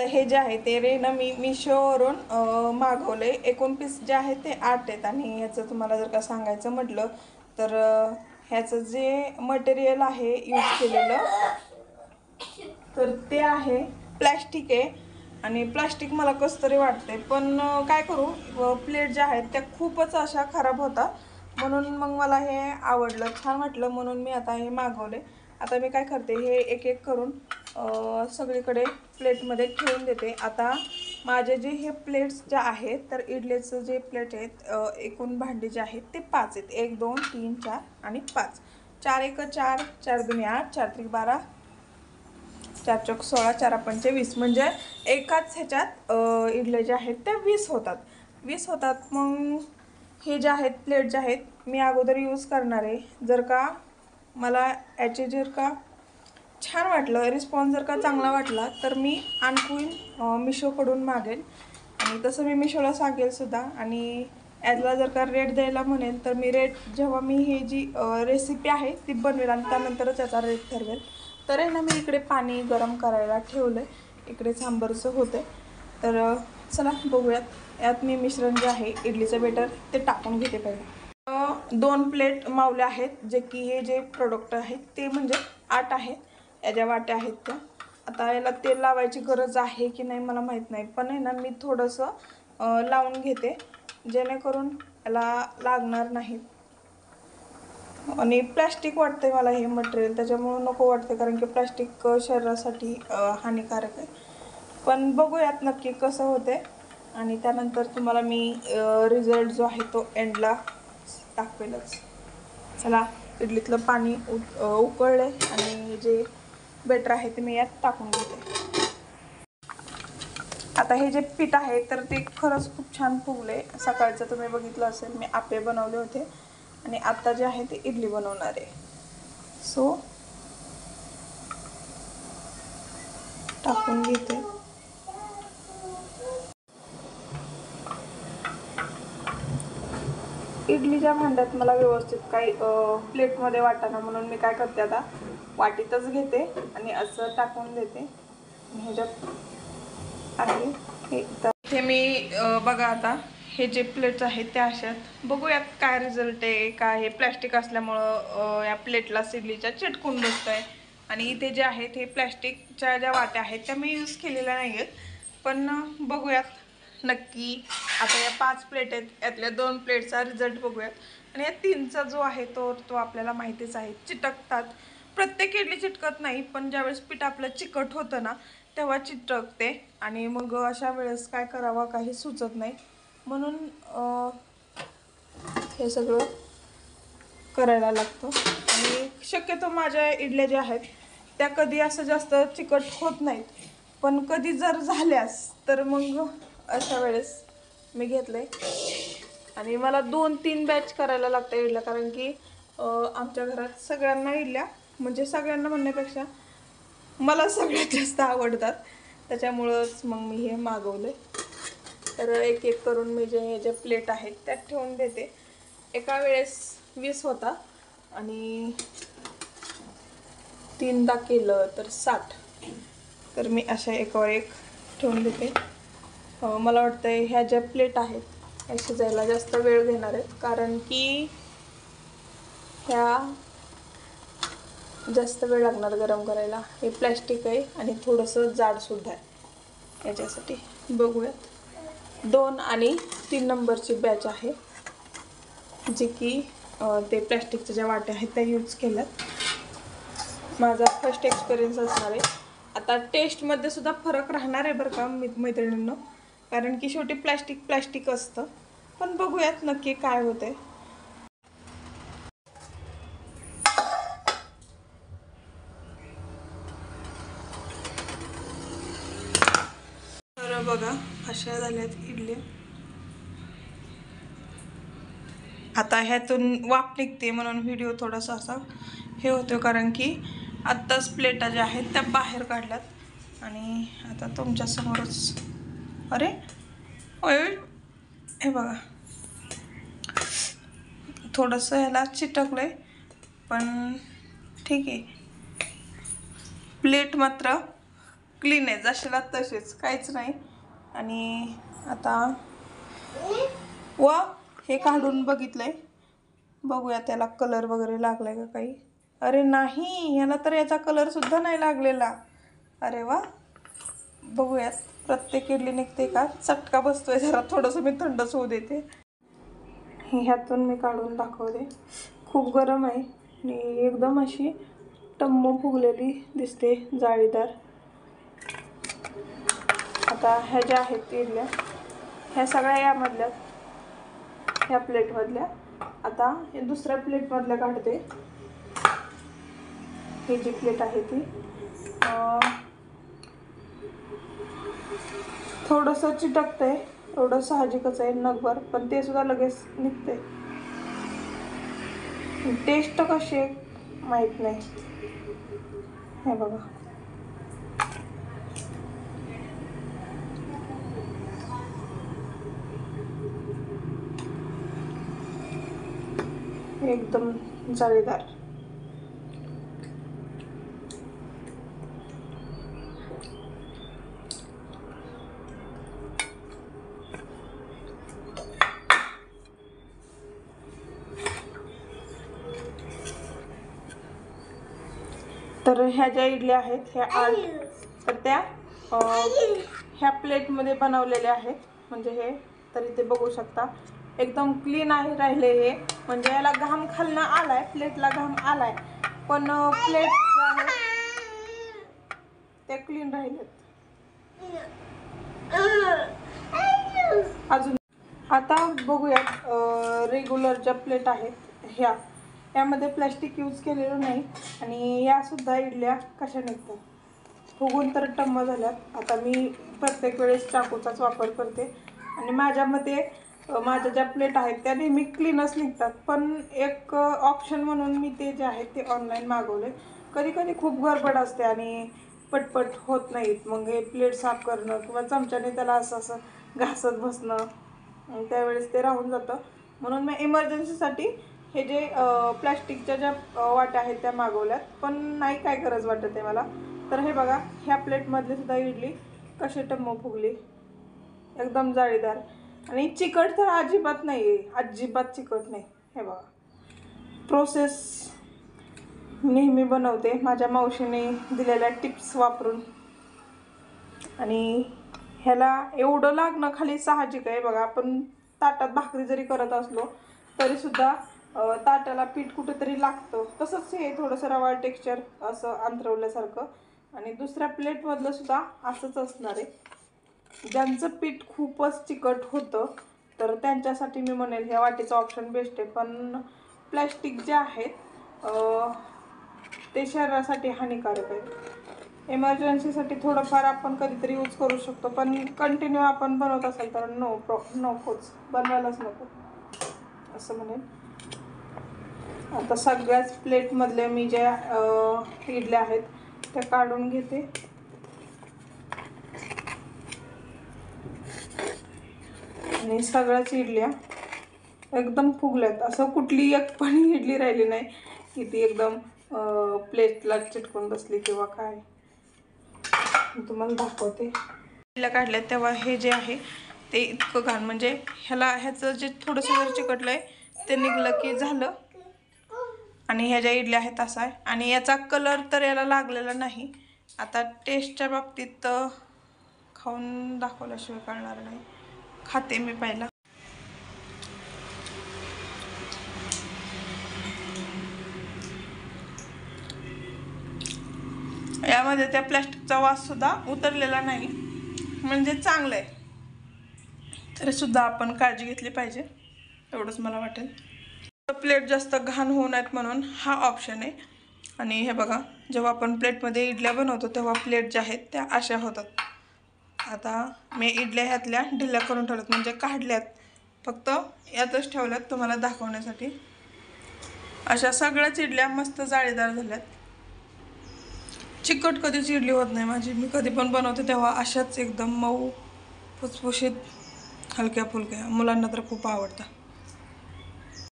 तर हे जे आहे ते रे ना मी मिशोवरून मागवले. एकूण पीस जे आहे ते 8 आहेत. आणि ह्याचं तुम्हाला जर का सांगायचं म्हटलं तर ह्याचं जे मटेरियल आहे यूज केलेलं तर ते आहे प्लॅस्टिक आहे. आणि प्लास्टिक मला कसं तरी वाटते, पण काय करू, प्लेट ज्या आहेत त्या खूपच अशा खराब होतात. म्हणून मग मला हे आवडलं, छान वाटलं, म्हणून मी आता हे मागवले. आता मी काय करते, हे एक एक करून सगळीकडे प्लेटमध्ये ठेवून देते. आता माझे जे हे प्लेट्स ज्या आहेत तर इडलीचं जे प्लेट आहेत, एकूण भांडी जे आहेत ते 5 आहेत. 1 2 3 4 आणि 5. 4 1 4, 4 2 8, 4 3 12, 4 चौक 16, 4 पंचे 20. म्हणजे एकाच ह्याच्यात इडल्या ज्या आहेत त्या 20 होतात. 20 होतात. मग हे जे आहेत प्लेट जे आहेत मी अगोदर यूज करणार आहे. जर का मला याचे जर का छान वाटलं, रिस्पॉन्स जर का चांगला वाटला तर मी आणखीन मिशोकडून मागेल. आणि तसं मी मिशोला सांगेल सुद्धा. आणि यातला जर का रेट द्यायला म्हणेल तर मी रेट जेव्हा मी ही जी रेसिपी आहे ती बनवेल आणि त्यानंतरच याचा रेट ठरवेल. तर आहे ना मी इकडे पाणी गरम करायला ठेवलं आहे. इकडे सांबरचं होतं आहे. तर चला बघूयात. यात मी मिश्रण जे आहे इडलीचं बेटर ते टाकून घेते पहिले. 2 प्लेट मावले आहेत, जे की हे जे प्रोडक्ट आहेत ते म्हणजे 8 आहेत. या ज्या वाट्या आहेत त्या. आता याला तेल लावायची गरज आहे की नाही मला माहीत नाही, पण आहे ना मी थोडंसं लावून घेते जेणेकरून याला लागणार नाहीत. आणि प्लास्टिक वाटतंय मला हे मटेरियल, त्याच्यामुळं नको वाटते, कारण की प्लास्टिक शरीरासाठी हानिकारक आहे. पण बघूयात नक्की कसं होते. आणि त्यानंतर तुम्हाला मी रिझल्ट जो आहे तो एंडला दाखवेलच. चला, इडलीतलं पाणी उकळले आणि जे बेटर आहे ते मी यात टाकून घेते. आता हे जे पीठ आहे तर ते खरंच खूप छान फुगले. सकाळचं तुम्ही बघितलं असेल मी आप्पे बनवले होते आणि आता जे आहे ते इडली बनवणार आहे. सो टाकून घेते. इडलीच्या भांड्यात मला व्यवस्थित काही प्लेटमध्ये वाटाणा, म्हणून मी काय करते आता वाटीतच घेते आणि असं टाकून देते. ह्याच्यात आहे हे इथे मी बघा आता हे जे प्लेट्स आहेत त्या अशात. बघूयात काय रिझल्ट आहे. काय हे प्लॅस्टिक असल्यामुळं या प्लेटला इडलीच्या चिटकून बसतंय. आणि इथे जे आहेत हे प्लॅस्टिकच्या ज्या वाट्या आहेत त्या मी यूज केलेल्या नाही आहेत, पण बघूयात नक्की. आता या 5 प्लेट आहेत, यातल्या 2 प्लेटचा रिझल्ट बघूयात. आणि या 3चा जो आहे तो आपल्याला माहितीच आहे, चिटकतात. प्रत्येक इडली चिटकत नाही, पण ज्यावेळेस पीठ आपलं चिकट होतं ना तेव्हा चिटकते. आणि मग अशा वेळेस काय करावं काही सुचत नाही. म्हणून हे सगळं करायला लागतं. आणि शक्यतो माझ्या इडल्या ज्या आहेत त्या कधी असं जास्त चिकट होत नाहीत, पण कधी जर झाल्यास तर मग अशा वेळेस मी घेतले. आणि मला 2-3 बॅच करायला लागतं इडल्या, कारण की आमच्या घरात सगळ्यांना इडल्या, म्हणजे सगळ्यांना म्हणण्यापेक्षा मला सगळ्यात जास्त आवडतात, त्याच्यामुळंच मग मी हे मागवले. तर एक एक करून मी जे प्लेट आहेत त्यात ठेवून देते. एका वेळेस 20 होता आणि 3दा केलं तर 60. तर मी अशा एकावर एक ठेवून देते. मला वाटतं ह्या ज्या प्लेट आहेत ह्या शिजायला जास्त वेळ घेणार आहेत, कारण की ह्या जास्त वेळ लागणार गरम करायला. हे प्लॅस्टिक आहे आणि थोडंसं जाडसुद्धा आहे याच्यासाठी. बघूयात. 2 आणि 3 नंबरची बॅच आहे, जी की ते प्लॅस्टिकच्या ज्या वाट्या आहेत त्या यूज केल्यात. माझा फर्स्ट एक्सपिरियन्स असणार आहे. आता टेस्टमध्ये सुद्धा फरक राहणार आहे बरं का मैत्रिणींनो, कारण की शेवटी प्लॅस्टिक असतं. पण बघूयात नक्की काय होते. तर बघा अशा झाल्यात इडल्या. आता ह्यातून वाफ निघते म्हणून व्हिडिओ थोडासा असा हे होतो, कारण की आत्ताच प्लेटा ज्या आहेत त्या बाहेर काढल्यात आणि आता तुमच्यासमोरच. अरे हे बघा थोडंसं ह्याला चिटकलंय, पण ठीक आहे. प्लेट मात्र क्लीन आहे, जशाला तसेच, काहीच नाही. आणि आता हे काढून बघितलंय, बघूया त्याला कलर वगैरे लागलाय का काही. अरे नाही, याला तर याचा कलर सुद्धा नाही लागलेला. अरे वा, बघूयात प्रत्येक इडली निघते का. चटका बसतोय जरा, थोडंसं मी थंडच होऊ देते. ह्यातून मी काढून दाखवते. खूप गरम आहे आणि एकदम अशी टम्म फुगलेली दिसते, जाळीदार. आता ह्या ज्या आहेत इडल्या, ह्या सगळ्या यामधल्या, ह्या प्लेटमधल्या. आता हे दुसऱ्या प्लेटमधल्या काढते. ही जी प्लेट आहे ती थोडंसं चिटकतंय, एवढं साहजिकच आहे नगभर, पण ते सुद्धा लगेच निघते. टेस्ट कशी आहे माहीत नाही. हे बघा, एकदम जाळीदार. तर ह्या ज्या इडल्या आहेत ह्या 8, तर त्या ह्या प्लेटमध्ये बनवलेल्या आहेत. म्हणजे हे तर इथे बघू शकता, एकदम क्लीन आहे राहिले हे. म्हणजे याला घाम खालनं आलाय, प्लेटला घाम आलाय, पण प्लेट आहे ते क्लीन राहिलेत अजून. आता बघूयात रेग्युलर ज्या प्लेट आहेत यामध्ये प्लॅस्टिक यूज केलेलं नाही. आणि यासुद्धा इडल्या कशा निघतात, फुगून तर टम्म झाल्यात. आता मी प्रत्येक वेळेस चाकूचाच वापर करते आणि माझ्या मते माझ्या ज्या प्लेट आहेत त्या नेहमी क्लीनच निघतात. पण एक ऑप्शन म्हणून मी ते जे आहेत ते ऑनलाईन मागवले. कधी कधी खूप गडबड असते आणि पटपट होत नाहीत, मग हे प्लेट साफ करणं किंवा चमच्याने त्याला असं घासत बसणं, त्यावेळेस ते राहून जातं. म्हणून मी इमर्जन्सीसाठी हे जे प्लॅस्टिकच्या ज्या वाट्या आहेत त्या मागवल्यात, पण नाही काय गरज वाटत आहे मला. तर हे बघा, ह्या प्लेटमधली सुद्धा इडली कशी टम्म फुगली, एकदम जाळीदार. आणि चिकट तर अजिबात नाही आहे, अजिबात चिकट नाही. हे बघा, प्रोसेस नेहमी बनवते माझ्या मावशीने दिलेल्या टिप्स वापरून. आणि ह्याला एवढं लागणं खाली साहजिक आहे. बघा, आपण ताटात भाकरी जरी करत असलो तरीसुद्धा ताटाला पीठ कुठेतरी लागतं. तसंच हे थोडंसं रवाळ टेक्स्चर असं अंतरवल्यासारखं. आणि दुसऱ्या प्लेटमधलं सुद्धा असंच असणार आहे. ज्यांचं पीठ खूपच चिकट होतं तर त्यांच्यासाठी मी म्हणेल ह्या वाटीचा ऑप्शन बेस्ट आहे. पण प्लॅस्टिक जे आहेत ते शरीरासाठी हानिकारक आहे. इमर्जन्सीसाठी थोडंफार आपण कधीतरी यूज करू शकतो, पण कंटिन्यू आपण बनवत असेल तर नकोच, बनवायलाच नको असं म्हणेल. आता सगळ्याच प्लेटमधल्या मी ज्या इडल्या आहेत त्या काढून घेते. आणि सगळ्याच इडल्या एकदम फुगल्यात. असं कुठली एक पण इडली राहिली नाही की ती एकदम प्लेटला चिटकून बसली किंवा काय. मी तुम्हाला दाखवते. इडल्या काढल्यात तेव्हा हे जे आहे ते इतकं घाण, म्हणजे ह्याचं जे थोडंसं जर चिकटलं आहे ते निघलं की झालं. आणि ह्या ज्या इडल्या आहेत असा आहे. आणि याचा कलर तर याला लागलेला नाही. आता टेस्टच्या बाबतीत खाऊन दाखवल्याशिवाय कळणार नाही. खाते मी पहिला. यामध्ये त्या प्लॅस्टिकचा वास सुद्धा उतरलेला नाही, म्हणजे चांगलं आहे. तरी सुद्धा आपण काळजी घेतली पाहिजे, एवढंच मला वाटेल. प्लेट जास्त घाण होऊ नयेत म्हणून हा ऑप्शन आहे. आणि हे बघा, जेव्हा आपण प्लेटमध्ये इडल्या बनवतो तेव्हा प्लेट ज्या आहेत त्या अशा होतात. आता मी इडल्या ह्यातल्या ढिल्या करून ठेवल्यात, म्हणजे काढल्यात, फक्त यातच ठेवल्यात तुम्हाला दाखवण्यासाठी. अशा सगळ्याच इडल्या मस्त जाळीदार झाल्यात. चिकट कधीच इडली होत नाही माझी. मी कधी पण बनवते तेव्हा अशाच एकदम मऊ फुसफुशीत हलक्या फुलक्या. मुलांना तर खूप आवडतं.